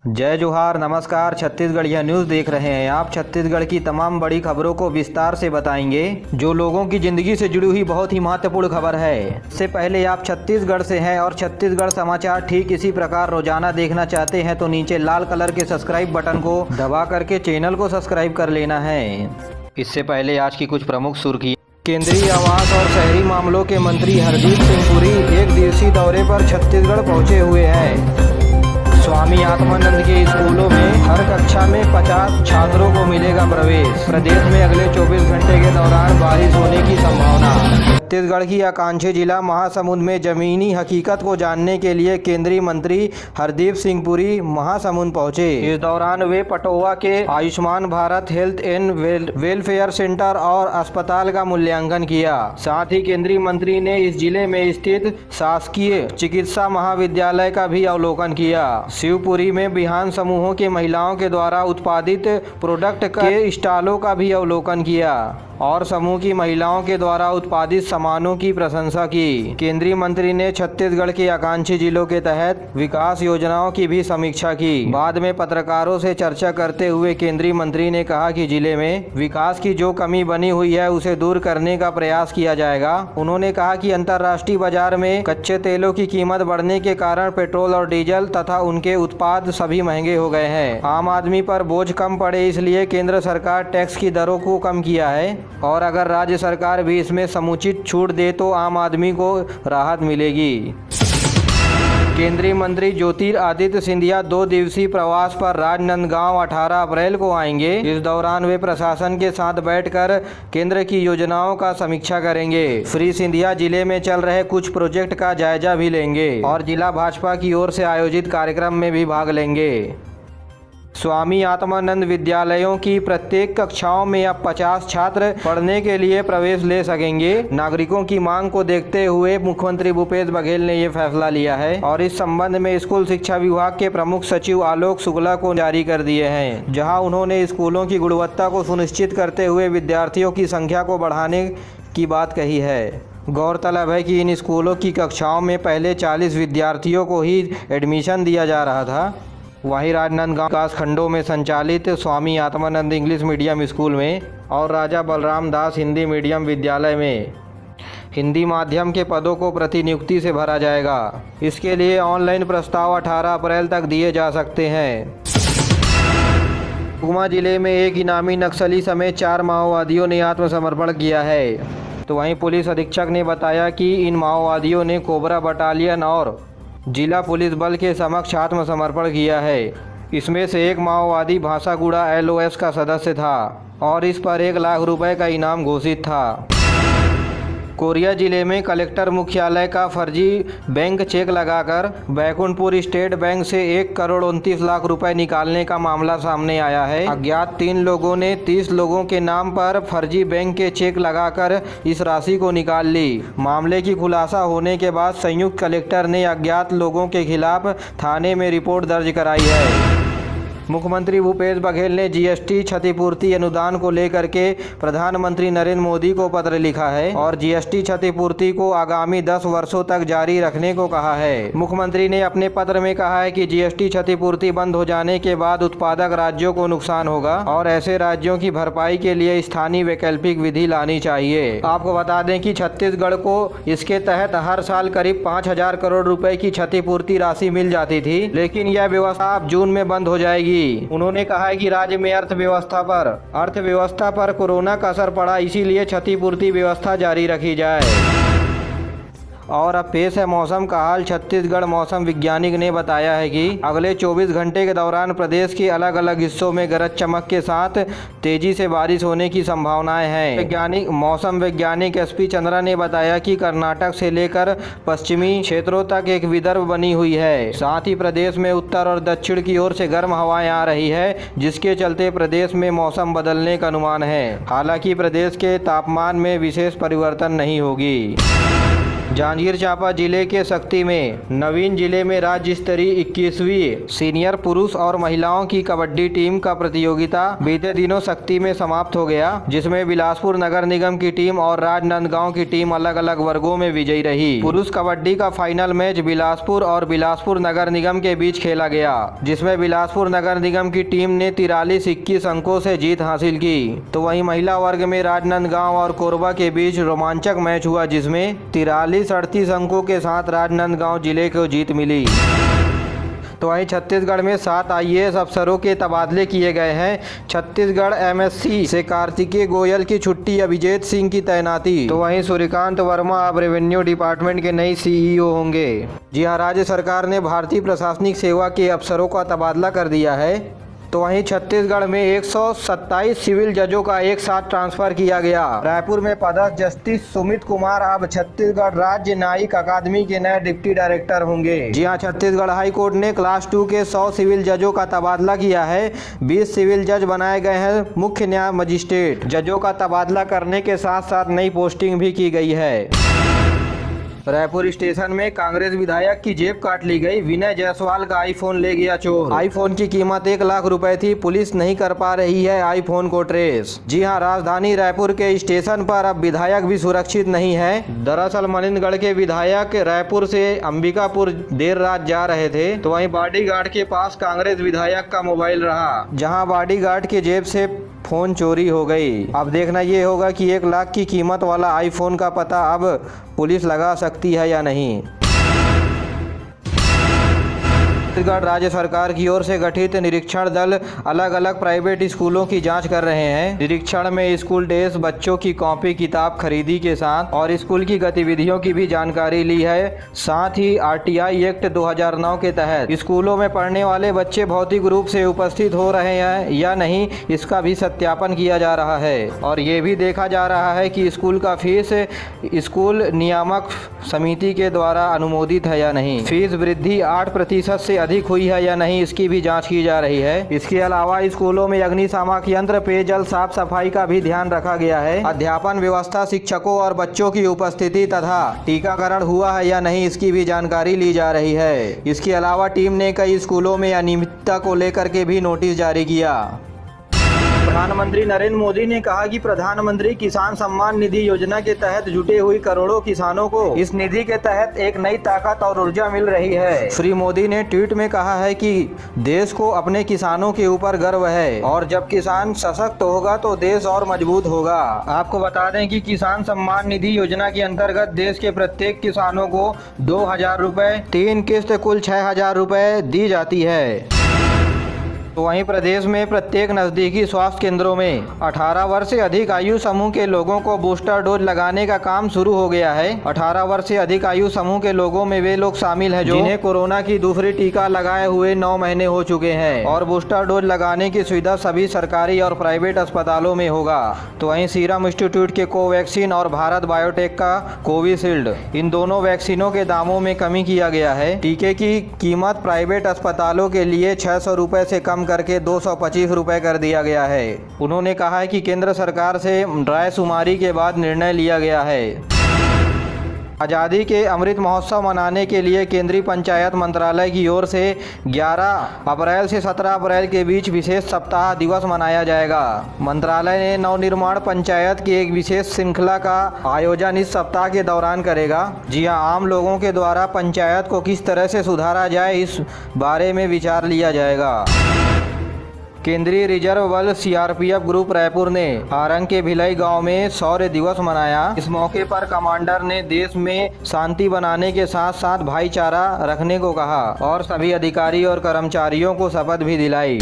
जय जोहार, नमस्कार। छत्तीसगढ़िया न्यूज़ देख रहे हैं आप। छत्तीसगढ़ की तमाम बड़ी खबरों को विस्तार से बताएंगे, जो लोगों की जिंदगी से जुड़ी हुई बहुत ही महत्वपूर्ण खबर है। इससे पहले आप छत्तीसगढ़ से हैं और छत्तीसगढ़ समाचार ठीक इसी प्रकार रोजाना देखना चाहते हैं तो नीचे लाल कलर के सब्सक्राइब बटन को दबा करके चैनल को सब्सक्राइब कर लेना है। इससे पहले आज की कुछ प्रमुख सुर्खियां। केंद्रीय आवास और शहरी मामलों के मंत्री हरदीप सिंह पुरी एक दिवसीय दौरे पर छत्तीसगढ़ पहुंचे हुए हैं। स्वामी आत्मानंद के स्कूलों में हर कक्षा में 50 छात्रों को मिलेगा प्रवेश। प्रदेश में अगले 24 घंटे के दौरान बारिश होने की संभावना। छत्तीसगढ़ की आकांक्षी जिला महासमुंद में जमीनी हकीकत को जानने के लिए केंद्रीय मंत्री हरदीप सिंह पुरी महासमुंद पहुंचे। इस दौरान वे पटोवा के Ayushman Bharat health and welfare centre और अस्पताल का मूल्यांकन किया। साथ ही केंद्रीय मंत्री ने इस जिले में स्थित शासकीय चिकित्सा महाविद्यालय का भी अवलोकन किया। शिवपुरी में बिहान समूहों के महिलाओं के द्वारा उत्पादित प्रोडक्ट के स्टॉलों का भी अवलोकन किया और समूह की महिलाओं के द्वारा उत्पादित सामानों की प्रशंसा की। केंद्रीय मंत्री ने छत्तीसगढ़ के आकांक्षी जिलों के तहत विकास योजनाओं की भी समीक्षा की। बाद में पत्रकारों से चर्चा करते हुए केंद्रीय मंत्री ने कहा कि जिले में विकास की जो कमी बनी हुई है उसे दूर करने का प्रयास किया जाएगा। उन्होंने कहा कि अंतर्राष्ट्रीय बाजार में कच्चे तेलों की कीमत बढ़ने के कारण पेट्रोल और डीजल तथा उनके उत्पाद सभी महंगे हो गए हैं। आम आदमी पर बोझ कम पड़े इसलिए केंद्र सरकार टैक्स की दरों को कम किया है और अगर राज्य सरकार भी इसमें समुचित छूट दे तो आम आदमी को राहत मिलेगी। केंद्रीय मंत्री ज्योतिरादित्य सिंधिया 2 दिवसीय प्रवास पर राजनांदगांव 18 अप्रैल को आएंगे। इस दौरान वे प्रशासन के साथ बैठकर केंद्र की योजनाओं का समीक्षा करेंगे। श्री सिंधिया जिले में चल रहे कुछ प्रोजेक्ट का जायजा भी लेंगे और जिला भाजपा की ओर से आयोजित कार्यक्रम में भी भाग लेंगे। स्वामी आत्मानंद विद्यालयों की प्रत्येक कक्षाओं में अब 50 छात्र पढ़ने के लिए प्रवेश ले सकेंगे। नागरिकों की मांग को देखते हुए मुख्यमंत्री भूपेश बघेल ने ये फैसला लिया है और इस संबंध में स्कूल शिक्षा विभाग के प्रमुख सचिव आलोक शुक्ला को जारी कर दिए हैं, जहां उन्होंने स्कूलों की गुणवत्ता को सुनिश्चित करते हुए विद्यार्थियों की संख्या को बढ़ाने की बात कही है। गौरतलब है कि इन स्कूलों की कक्षाओं में पहले 40 विद्यार्थियों को ही एडमिशन दिया जा रहा था। वहीं राजनांदगांव विकास खंडों में संचालित Swami Atmanand English medium school में और राजा बलराम दास हिंदी मीडियम विद्यालय में हिंदी माध्यम के पदों को प्रतिनियुक्ति से भरा जाएगा। इसके लिए ऑनलाइन प्रस्ताव 18 अप्रैल तक दिए जा सकते हैं। सुकमा जिले में एक इनामी नक्सली समेत 4 माओवादियों ने आत्मसमर्पण किया है। तो वहीं पुलिस अधीक्षक ने बताया कि इन माओवादियों ने कोबरा बटालियन और जिला पुलिस बल के समक्ष आत्मसमर्पण किया है। इसमें से एक माओवादी भाषागुड़ा LOS का सदस्य था और इस पर 1 लाख रुपए का इनाम घोषित था। कोरिया जिले में कलेक्टर मुख्यालय का फर्जी बैंक चेक लगाकर बैकुंठपुर स्टेट बैंक से 1 करोड़ 29 लाख रुपए निकालने का मामला सामने आया है। अज्ञात 3 लोगों ने 30 लोगों के नाम पर फर्जी बैंक के चेक लगाकर इस राशि को निकाल ली। मामले की खुलासा होने के बाद संयुक्त कलेक्टर ने अज्ञात लोगों के खिलाफ थाने में रिपोर्ट दर्ज कराई है। मुख्यमंत्री भूपेश बघेल ने GST क्षतिपूर्ति अनुदान को लेकर के प्रधानमंत्री नरेंद्र मोदी को पत्र लिखा है और GST क्षतिपूर्ति को आगामी 10 वर्षों तक जारी रखने को कहा है। मुख्यमंत्री ने अपने पत्र में कहा है कि GST क्षतिपूर्ति बंद हो जाने के बाद उत्पादक राज्यों को नुकसान होगा और ऐसे राज्यों की भरपाई के लिए स्थानीय वैकल्पिक विधि लानी चाहिए। आपको बता दें कि छत्तीसगढ़ को इसके तहत हर साल करीब 5,000 करोड़ रुपए की क्षतिपूर्ति राशि मिल जाती थी, लेकिन यह व्यवस्था अब जून में बंद हो जाएगी। उन्होंने कहा है कि राज्य में अर्थव्यवस्था पर कोरोना का असर पड़ा, इसीलिए क्षतिपूर्ति व्यवस्था जारी रखी जाए। और अब पेश है मौसम का हाल। छत्तीसगढ़ मौसम वैज्ञानिक ने बताया है कि अगले 24 घंटे के दौरान प्रदेश के अलग अलग हिस्सों में गरज चमक के साथ तेजी से बारिश होने की संभावनाएं हैं। मौसम वैज्ञानिक SP चंद्रा ने बताया कि कर्नाटक से लेकर पश्चिमी क्षेत्रों तक एक विदर्भ बनी हुई है। साथ ही प्रदेश में उत्तर और दक्षिण की ओर से गर्म हवाएं आ रही है, जिसके चलते प्रदेश में मौसम बदलने का अनुमान है। हालांकि प्रदेश के तापमान में विशेष परिवर्तन नहीं होगी। जांजगीर चांपा जिले के शक्ति में नवीन जिले में राज्य स्तरीय 21वीं सीनियर पुरुष और महिलाओं की कबड्डी टीम का प्रतियोगिता बीते दिनों शक्ति में समाप्त हो गया, जिसमें बिलासपुर नगर निगम की टीम और राजनांदगांव की टीम अलग अलग वर्गों में विजयी रही। पुरुष कबड्डी का फाइनल मैच बिलासपुर और बिलासपुर नगर निगम के बीच खेला गया, जिसमें बिलासपुर नगर निगम की टीम ने 43-21 अंकों से जीत हासिल की। तो वहीं महिला वर्ग में राजनांदगांव और कोरबा के बीच रोमांचक मैच हुआ, जिसमें 43-38 अंकों के साथ राजनांदगांव जिले को जीत मिली। तो वहीं छत्तीसगढ़ में 7 IAS अफसरों के तबादले किए गए हैं। छत्तीसगढ़ MSC से कार्तिकेय गोयल की छुट्टी, अभिजीत सिंह की तैनाती। तो वहीं सूर्यकांत वर्मा अब रेवेन्यू डिपार्टमेंट के नए CEO होंगे। जी हाँ, राज्य सरकार ने भारतीय प्रशासनिक सेवा के अफसरों का तबादला कर दिया है। तो वहीं छत्तीसगढ़ में 127 सिविल जजों का एक साथ ट्रांसफर किया गया। रायपुर में पदस्थ जस्टिस सुमित कुमार अब छत्तीसगढ़ राज्य न्यायिक अकादमी के नए डिप्टी डायरेक्टर होंगे। जी हां, छत्तीसगढ़ हाई कोर्ट ने क्लास 2 के 100 सिविल जजों का तबादला किया है। 20 सिविल जज बनाए गए हैं। मुख्य न्याय मजिस्ट्रेट जजों का तबादला करने के साथ साथ नई पोस्टिंग भी की गई है। रायपुर स्टेशन में कांग्रेस विधायक की जेब काट ली गई। विनय जायसवाल का आईफोन ले गया चोर। आईफोन की कीमत 1 लाख रुपए थी। पुलिस नहीं कर पा रही है आईफोन को ट्रेस। जी हां, राजधानी रायपुर के स्टेशन पर अब विधायक भी सुरक्षित नहीं है। दरअसल मलिनगढ़ के विधायक रायपुर से अंबिकापुर देर रात जा रहे थे, तो वहीं बॉडीगार्ड के पास कांग्रेस विधायक का मोबाइल रहा, जहां बॉडीगार्ड के जेब से फोन चोरी हो गई। अब देखना ये होगा कि 1 लाख की कीमत वाला आईफोन का पता अब पुलिस लगा सकती है या नहीं। छत्तीसगढ़ राज्य सरकार की ओर से गठित निरीक्षण दल अलग अलग प्राइवेट स्कूलों की जांच कर रहे हैं। निरीक्षण में स्कूल ड्रेस, बच्चों की कॉपी किताब खरीदी के साथ और स्कूल की गतिविधियों की भी जानकारी ली है। साथ ही RTI एक्ट 2009 के तहत स्कूलों में पढ़ने वाले बच्चे भौतिक रूप से उपस्थित हो रहे हैं या नहीं, इसका भी सत्यापन किया जा रहा है। और ये भी देखा जा रहा है कि स्कूल का फीस स्कूल नियामक समिति के द्वारा अनुमोदित है या नहीं। फीस वृद्धि 8% से अधिक हुई है या नहीं, इसकी भी जांच की जा रही है। इसके अलावा स्कूलों में अग्निशामक यंत्र, पेयजल, साफ सफाई का भी ध्यान रखा गया है। अध्यापन व्यवस्था, शिक्षकों और बच्चों की उपस्थिति तथा टीकाकरण हुआ है या नहीं, इसकी भी जानकारी ली जा रही है। इसके अलावा टीम ने कई स्कूलों में अनियमितता को लेकर के भी नोटिस जारी किया। प्रधानमंत्री नरेंद्र मोदी ने कहा कि प्रधानमंत्री किसान सम्मान निधि योजना के तहत जुटे हुए करोड़ों किसानों को इस निधि के तहत एक नई ताकत और ऊर्जा मिल रही है। श्री मोदी ने ट्वीट में कहा है कि देश को अपने किसानों के ऊपर गर्व है और जब किसान सशक्त होगा तो देश और मजबूत होगा। आपको बता दें कि किसान सम्मान निधि योजना के अंतर्गत देश के प्रत्येक किसानों को 2,000 रुपए, 3 किस्त कुल 6,000 रुपए दी जाती है। तो वहीं प्रदेश में प्रत्येक नजदीकी स्वास्थ्य केंद्रों में 18 वर्ष से अधिक आयु समूह के लोगों को बूस्टर डोज लगाने का काम शुरू हो गया है। 18 वर्ष से अधिक आयु समूह के लोगों में वे लोग शामिल हैं जिन्हें कोरोना की दूसरी टीका लगाए हुए 9 महीने हो चुके हैं और बूस्टर डोज लगाने की सुविधा सभी सरकारी और प्राइवेट अस्पतालों में होगा। तो वहीं सीरम इंस्टीट्यूट के कोवैक्सीन और भारत बायोटेक का कोविशील्ड, इन दोनों वैक्सीनों के दामों में कमी किया गया है। टीके की कीमत प्राइवेट अस्पतालों के लिए 600 रुपए से कम करके 225 रुपए कर दिया गया है। उन्होंने कहा है कि केंद्र सरकार से रायशुमारी के बाद निर्णय लिया गया है। आज़ादी के अमृत महोत्सव मनाने के लिए केंद्रीय पंचायत मंत्रालय की ओर से 11 अप्रैल से 17 अप्रैल के बीच विशेष सप्ताह दिवस मनाया जाएगा। मंत्रालय ने नवनिर्माण पंचायत की एक विशेष श्रृंखला का आयोजन इस सप्ताह के दौरान करेगा। जी हां, आम लोगों के द्वारा पंचायत को किस तरह से सुधारा जाए, इस बारे में विचार लिया जाएगा। केंद्रीय रिजर्व बल CRPF ग्रुप रायपुर ने आरंग के भिलाई गांव में शौर्य दिवस मनाया। इस मौके पर कमांडर ने देश में शांति बनाने के साथ साथ भाईचारा रखने को कहा और सभी अधिकारी और कर्मचारियों को शपथ भी दिलाई।